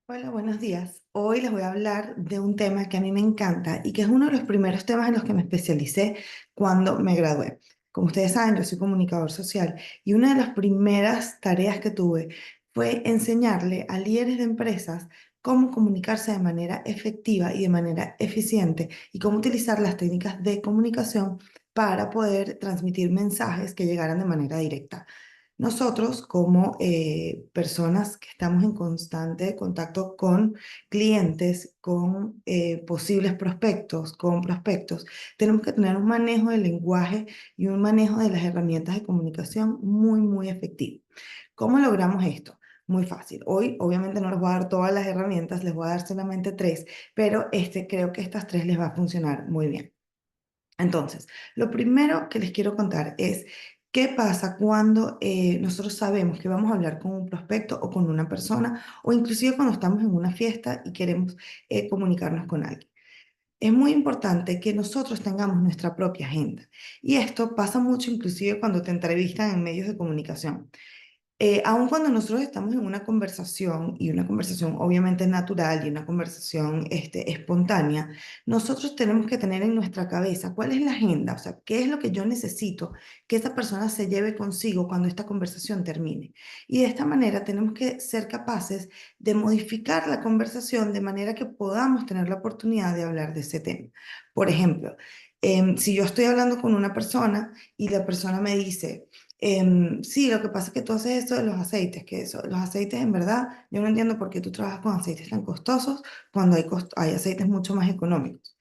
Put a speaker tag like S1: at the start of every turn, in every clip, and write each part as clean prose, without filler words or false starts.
S1: Hola, buenos días. Hoy les voy a hablar de un tema que a mí me encanta y que es uno de los primeros temas en los que me especialicé cuando me gradué. Como ustedes saben, yo soy comunicador social y una de las primeras tareas que tuve fue enseñarle a líderes de empresas cómo comunicarse de manera efectiva y de manera eficiente y cómo utilizar las técnicas de comunicación para poder transmitir mensajes que llegaran de manera directa. Nosotros, como personas que estamos en constante contacto con clientes, con posibles prospectos, con prospectos, tenemos que tener un manejo del lenguaje y un manejo de las herramientas de comunicación muy, muy efectivo. ¿Cómo logramos esto? Muy fácil. Hoy, obviamente, no les voy a dar todas las herramientas, les voy a dar solamente tres, pero creo que estas tres les va a funcionar muy bien. Entonces, lo primero que les quiero contar es qué pasa cuando nosotros sabemos que vamos a hablar con un prospecto o con una persona, o inclusive cuando estamos en una fiesta y queremos comunicarnos con alguien. Es muy importante que nosotros tengamos nuestra propia agenda. Y esto pasa mucho inclusive cuando te entrevistan en medios de comunicación. Aun cuando nosotros estamos en una conversación, y una conversación obviamente natural y una conversación espontánea, nosotros tenemos que tener en nuestra cabeza cuál es la agenda, o sea, qué es lo que yo necesito que esa persona se lleve consigo cuando esta conversación termine. Y de esta manera tenemos que ser capaces de modificar la conversación de manera que podamos tener la oportunidad de hablar de ese tema. Por ejemplo, si yo estoy hablando con una persona y la persona me dice, sí, lo que pasa es que tú haces esto de los aceites, que eso, los aceites en verdad, yo no entiendo por qué tú trabajas con aceites tan costosos cuando hay aceites mucho más económicos.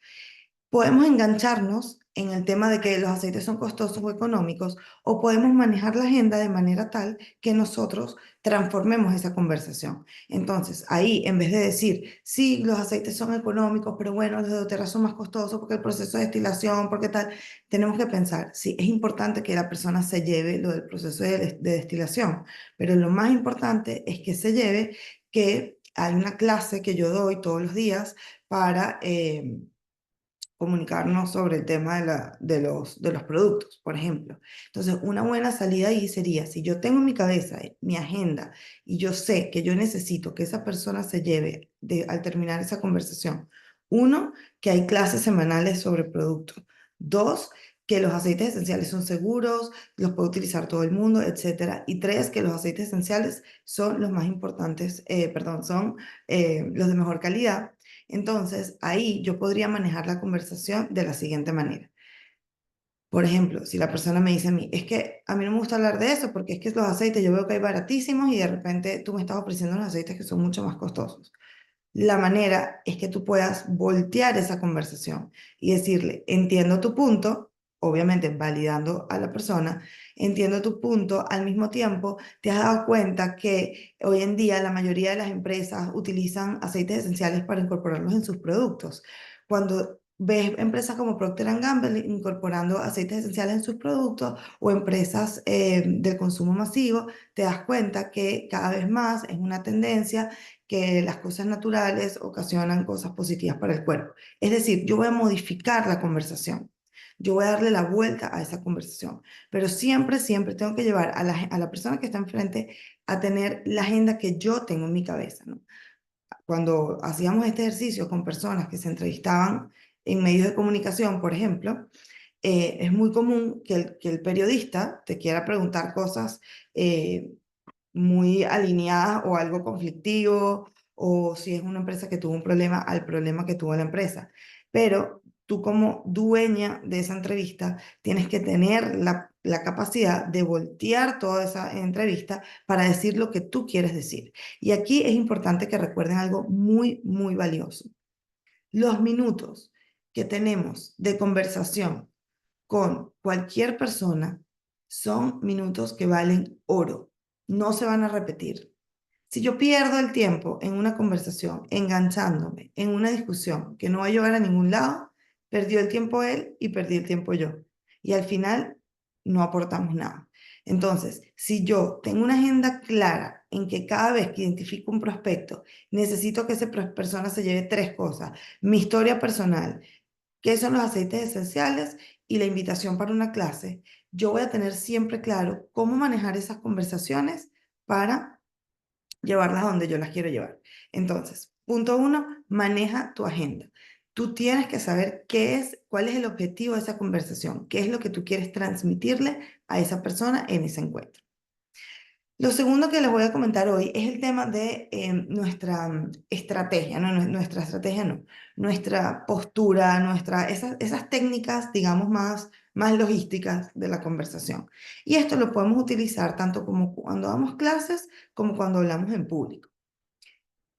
S1: Podemos engancharnos en el tema de que los aceites son costosos o económicos, o podemos manejar la agenda de manera tal que nosotros transformemos esa conversación. Entonces, ahí, en vez de decir, sí, los aceites son económicos, pero bueno, los de doTERRA son más costosos porque el proceso de destilación, porque tal, tenemos que pensar, sí, es importante que la persona se lleve lo del proceso de destilación, pero lo más importante es que se lleve que hay una clase que yo doy todos los días para comunicarnos sobre el tema de los productos, por ejemplo. Entonces, una buena salida ahí sería, si yo tengo en mi cabeza mi agenda y yo sé que yo necesito que esa persona se lleve al terminar esa conversación, uno, que hay clases semanales sobre productos. Dos, que los aceites esenciales son seguros, los puede utilizar todo el mundo, etcétera. Y tres, que los aceites esenciales son los más importantes, perdón, son los de mejor calidad. Entonces, ahí yo podría manejar la conversación de la siguiente manera. Por ejemplo, si la persona me dice a mí, es que a mí no me gusta hablar de eso porque es que los aceites yo veo que hay baratísimos y de repente tú me estás ofreciendo unos aceites que son mucho más costosos. La manera es que tú puedas voltear esa conversación y decirle, entiendo tu punto, obviamente validando a la persona, entiendo tu punto, al mismo tiempo te has dado cuenta que hoy en día la mayoría de las empresas utilizan aceites esenciales para incorporarlos en sus productos. Cuando ves empresas como Procter Gamble incorporando aceites esenciales en sus productos o empresas del consumo masivo, te das cuenta que cada vez más es una tendencia que las cosas naturales ocasionan cosas positivas para el cuerpo. Es decir, yo voy a modificar la conversación. Yo voy a darle la vuelta a esa conversación, pero siempre, siempre tengo que llevar a la persona que está enfrente a tener la agenda que yo tengo en mi cabeza, ¿no? Cuando hacíamos este ejercicio con personas que se entrevistaban en medios de comunicación, por ejemplo, es muy común que el periodista te quiera preguntar cosas eh, muy alineadas o algo conflictivo, o si es una empresa que tuvo un problema, al problema que tuvo la empresa. Pero tú como dueña de esa entrevista tienes que tener la capacidad de voltear toda esa entrevista para decir lo que tú quieres decir. Y aquí es importante que recuerden algo muy, muy valioso. Los minutos que tenemos de conversación con cualquier persona son minutos que valen oro. No se van a repetir. Si yo pierdo el tiempo en una conversación, enganchándome en una discusión que no va a llevar a ningún lado, perdió el tiempo él y perdí el tiempo yo. Y al final no aportamos nada. Entonces, si yo tengo una agenda clara en que cada vez que identifico un prospecto, necesito que esa persona se lleve tres cosas: mi historia personal, qué son los aceites esenciales y la invitación para una clase, yo voy a tener siempre claro cómo manejar esas conversaciones para llevarlas a donde yo las quiero llevar. Entonces, punto uno, maneja tu agenda. Tú tienes que saber cuál es el objetivo de esa conversación, qué es lo que tú quieres transmitirle a esa persona en ese encuentro. Lo segundo que les voy a comentar hoy es el tema de nuestra estrategia, no, nuestra estrategia no, nuestra postura, esas técnicas, digamos, más logísticas de la conversación. Y esto lo podemos utilizar tanto como cuando damos clases como cuando hablamos en público.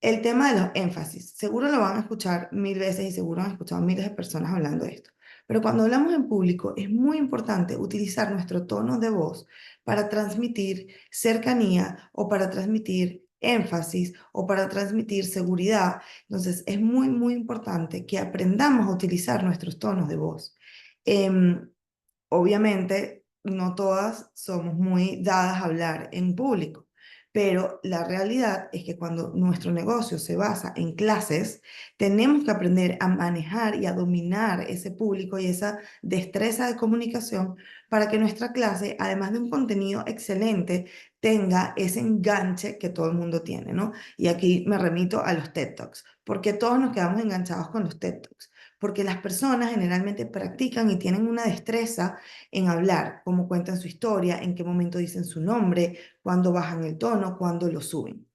S1: El tema de los énfasis, seguro lo van a escuchar mil veces y seguro han escuchado miles de personas hablando de esto. Pero cuando hablamos en público es muy importante utilizar nuestro tono de voz para transmitir cercanía o para transmitir énfasis o para transmitir seguridad. Entonces es muy importante que aprendamos a utilizar nuestros tonos de voz. Em, Obviamente, no todas somos muy dadas a hablar en público, pero la realidad es que cuando nuestro negocio se basa en clases, tenemos que aprender a manejar y a dominar ese público y esa destreza de comunicación para que nuestra clase, además de un contenido excelente, tenga ese enganche que todo el mundo tiene, ¿no? Y aquí me remito a los TED Talks, porque todos nos quedamos enganchados con los TED Talks, porque las personas generalmente practican y tienen una destreza en hablar, cómo cuentan su historia, en qué momento dicen su nombre, cuándo bajan el tono, cuándo lo suben.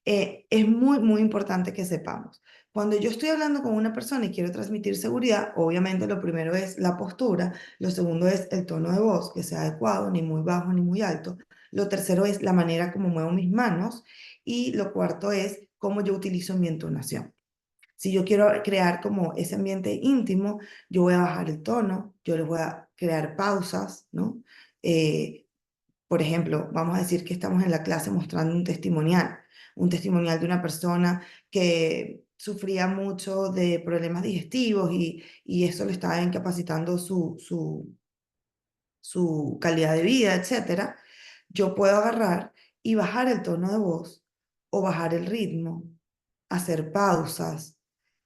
S1: Es muy importante que sepamos. Cuando yo estoy hablando con una persona y quiero transmitir seguridad, obviamente lo primero es la postura, lo segundo es el tono de voz, que sea adecuado, ni muy bajo ni muy alto. Lo tercero es la manera como muevo mis manos y lo cuarto es cómo yo utilizo mi entonación. Si yo quiero crear como ese ambiente íntimo, yo voy a bajar el tono, yo les voy a crear pausas, ¿no? Eh, por ejemplo, vamos a decir que estamos en la clase mostrando un testimonial de una persona que sufría mucho de problemas digestivos y eso le estaba incapacitando su calidad de vida, etcétera. Yo puedo agarrar y bajar el tono de voz o bajar el ritmo, hacer pausas,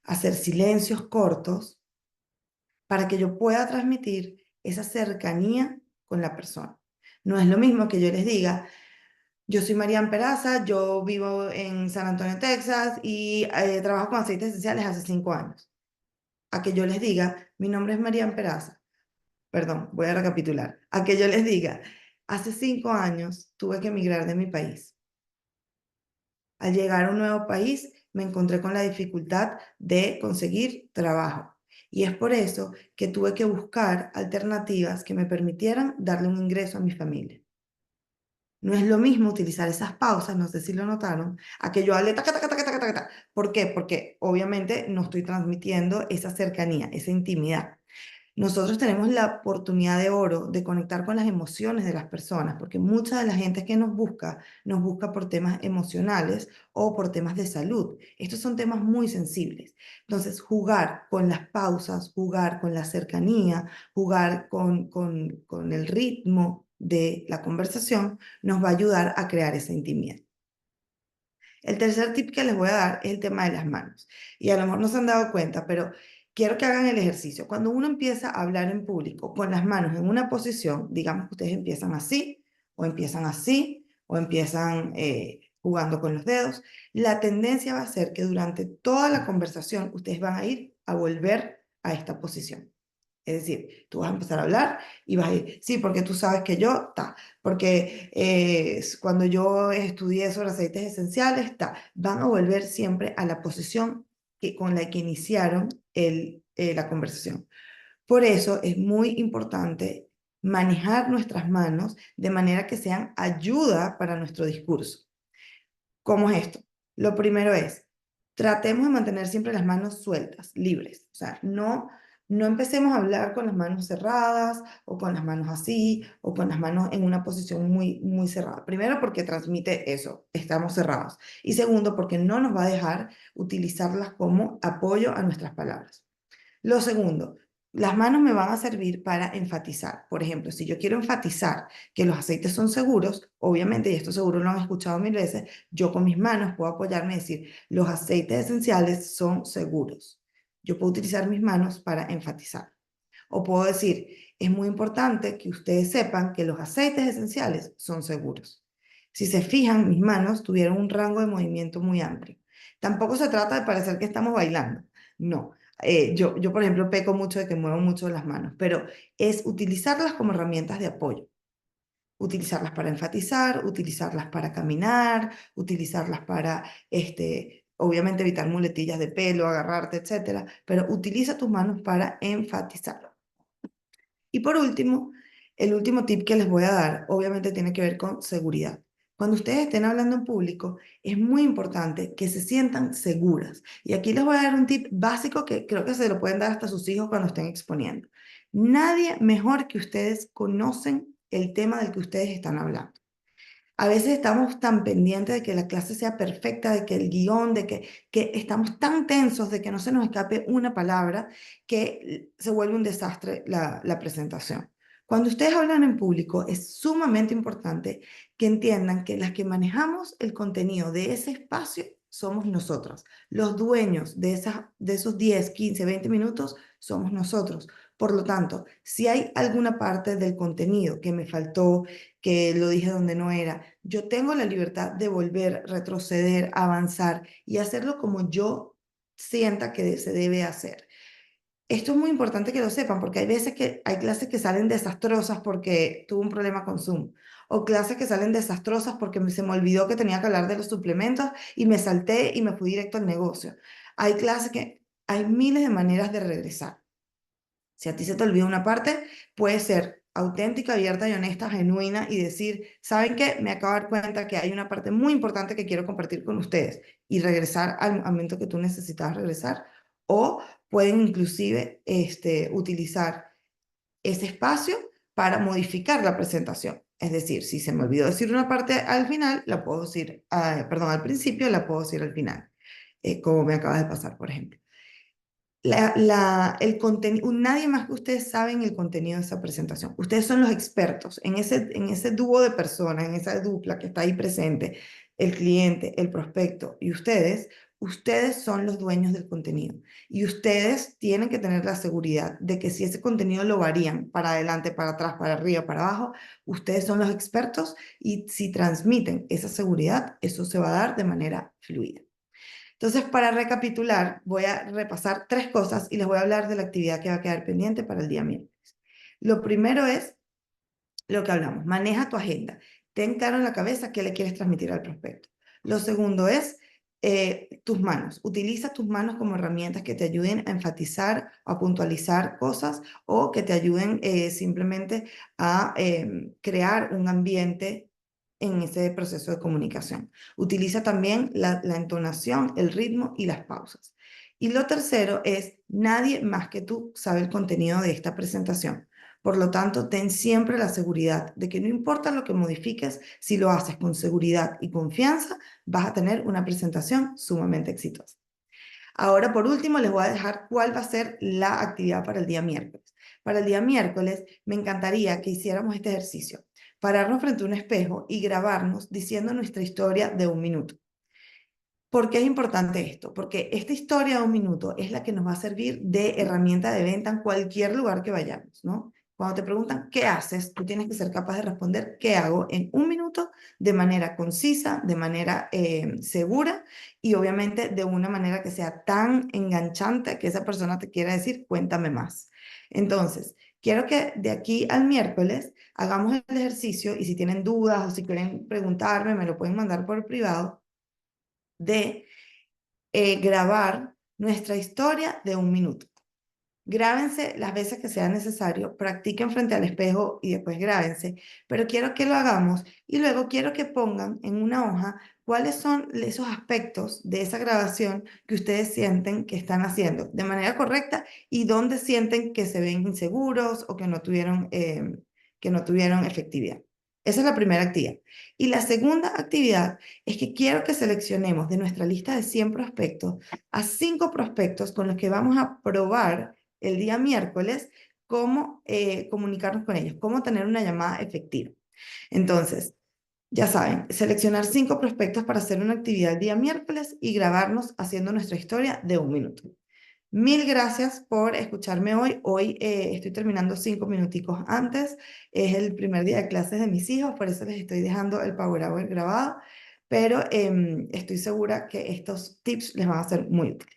S1: hacer silencios cortos para que yo pueda transmitir esa cercanía con la persona. No es lo mismo que yo les diga, yo soy Marian Peraza, yo vivo en San Antonio, Texas y trabajo con aceites esenciales hace 5 años. A que yo les diga, mi nombre es Marian Peraza. Perdón, voy a recapitular. A que yo les diga, hace 5 años tuve que emigrar de mi país. Al llegar a un nuevo país, me encontré con la dificultad de conseguir trabajo. Y es por eso que tuve que buscar alternativas que me permitieran darle un ingreso a mi familia. No es lo mismo utilizar esas pausas, no sé si lo notaron, a que yo hable taca, taca, taca, taca, taca, taca. ¿Por qué? Porque obviamente no estoy transmitiendo esa cercanía, esa intimidad. Nosotros tenemos la oportunidad de oro de conectar con las emociones de las personas, porque mucha de la gente que nos busca por temas emocionales o por temas de salud. Estos son temas muy sensibles. Entonces, jugar con las pausas, jugar con la cercanía, jugar con el ritmo de la conversación, nos va a ayudar a crear esa intimidad. El tercer tip que les voy a dar es el tema de las manos. Y a lo mejor no se han dado cuenta, pero quiero que hagan el ejercicio. Cuando uno empieza a hablar en público con las manos en una posición, digamos que ustedes empiezan así, o empiezan jugando con los dedos, la tendencia va a ser que durante toda la conversación ustedes van a ir a volver a esta posición. Es decir, tú vas a empezar a hablar y vas a ir, sí, porque tú sabes que yo, porque cuando yo estudié sobre aceites esenciales, van a volver siempre a la posición con la que iniciaron la conversación. Por eso es muy importante manejar nuestras manos de manera que sean ayuda para nuestro discurso. ¿Cómo es esto? Lo primero es, tratemos de mantener siempre las manos sueltas, libres. O sea, no empecemos a hablar con las manos cerradas o con las manos así o con las manos en una posición muy cerrada. Primero porque transmite eso, estamos cerrados. Y segundo porque no nos va a dejar utilizarlas como apoyo a nuestras palabras. Lo segundo, las manos me van a servir para enfatizar. Por ejemplo, si yo quiero enfatizar que los aceites son seguros, obviamente, y esto seguro lo han escuchado mil veces, yo con mis manos puedo apoyarme y decir, los aceites esenciales son seguros. Yo puedo utilizar mis manos para enfatizar. O puedo decir, es muy importante que ustedes sepan que los aceites esenciales son seguros. Si se fijan, mis manos tuvieron un rango de movimiento muy amplio. Tampoco se trata de parecer que estamos bailando, no. Yo, por ejemplo, peco mucho de que muevo mucho las manos, pero es utilizarlas como herramientas de apoyo. Utilizarlas para enfatizar, utilizarlas para caminar, utilizarlas para, obviamente, evitar muletillas de pelo, agarrarte, etcétera, pero utiliza tus manos para enfatizar. Y por último, el último tip que les voy a dar, obviamente tiene que ver con seguridad. Cuando ustedes estén hablando en público, es muy importante que se sientan seguras. Y aquí les voy a dar un tip básico que creo que se lo pueden dar hasta a sus hijos cuando estén exponiendo. Nadie mejor que ustedes conocen el tema del que ustedes están hablando. A veces estamos tan pendientes de que la clase sea perfecta, de que el guión, que estamos tan tensos de que no se nos escape una palabra que se vuelve un desastre la presentación. Cuando ustedes hablan en público, es sumamente importante que entiendan que las que manejamos el contenido de ese espacio somos nosotras. Los dueños de esos 10, 15, 20 minutos somos nosotros. Por lo tanto, si hay alguna parte del contenido que me faltó, que lo dije donde no era, yo tengo la libertad de volver, retroceder, avanzar y hacerlo como yo sienta que se debe hacer. Esto es muy importante que lo sepan porque hay veces que hay clases que salen desastrosas porque tuve un problema con Zoom o clases que salen desastrosas porque se me olvidó que tenía que hablar de los suplementos y me salté y me fui directo al negocio. Hay clases que hay miles de maneras de regresar. Si a ti se te olvida una parte, puede ser auténtica, abierta y honesta, genuina y decir, ¿saben qué? Me acabo de dar cuenta que hay una parte muy importante que quiero compartir con ustedes y regresar al momento que tú necesitas regresar. O pueden inclusive utilizar ese espacio para modificar la presentación. Es decir, si se me olvidó decir una parte al final, la puedo decir, perdón, al principio, la puedo decir al final, como me acaba de pasar, por ejemplo el contenido, nadie más que ustedes saben el contenido de esa presentación. Ustedes son los expertos en ese dúo de personas, en esa dupla que está ahí presente, el cliente, el prospecto y ustedes son los dueños del contenido. Y ustedes tienen que tener la seguridad de que si ese contenido lo varían para adelante, para atrás, para arriba, para abajo, ustedes son los expertos y si transmiten esa seguridad, eso se va a dar de manera fluida. Entonces, para recapitular, voy a repasar tres cosas y les voy a hablar de la actividad que va a quedar pendiente para el día miércoles. Lo primero es lo que hablamos, maneja tu agenda. Ten claro en la cabeza qué le quieres transmitir al prospecto. Lo segundo es tus manos. Utiliza tus manos como herramientas que te ayuden a enfatizar, a puntualizar cosas o que te ayuden simplemente a crear un ambiente en ese proceso de comunicación. Utiliza también la entonación, el ritmo y las pausas. Y lo tercero es, nadie más que tú sabe el contenido de esta presentación. Por lo tanto, ten siempre la seguridad de que no importa lo que modifiques, si lo haces con seguridad y confianza, vas a tener una presentación sumamente exitosa. Ahora, por último, les voy a dejar cuál va a ser la actividad para el día miércoles. Para el día miércoles, me encantaría que hiciéramos este ejercicio. Pararnos frente a un espejo y grabarnos diciendo nuestra historia de 1 minuto. ¿Por qué es importante esto? Porque esta historia de 1 minuto es la que nos va a servir de herramienta de venta en cualquier lugar que vayamos, ¿no? Cuando te preguntan qué haces, tú tienes que ser capaz de responder qué hago en 1 minuto de manera concisa, de manera segura y obviamente de una manera que sea tan enganchante que esa persona te quiera decir, cuéntame más. Entonces, quiero que de aquí al miércoles hagamos el ejercicio y si tienen dudas o si quieren preguntarme, me lo pueden mandar por privado de grabar nuestra historia de 1 minuto. Grábense las veces que sea necesario, practiquen frente al espejo y después grábense, pero quiero que lo hagamos y luego quiero que pongan en una hoja cuáles son esos aspectos de esa grabación que ustedes sienten que están haciendo de manera correcta y dónde sienten que se ven inseguros o que no tuvieron efectividad. Esa es la primera actividad. Y la segunda actividad es que quiero que seleccionemos de nuestra lista de 100 prospectos a 5 prospectos con los que vamos a probar el día miércoles cómo comunicarnos con ellos, cómo tener una llamada efectiva. Entonces, ya saben, seleccionar 5 prospectos para hacer una actividad el día miércoles y grabarnos haciendo nuestra historia de 1 minuto. Mil gracias por escucharme hoy. Hoy estoy terminando 5 minuticos antes. Es el primer día de clases de mis hijos, por eso les estoy dejando el Power Hour grabado, pero estoy segura que estos tips les van a ser muy útiles.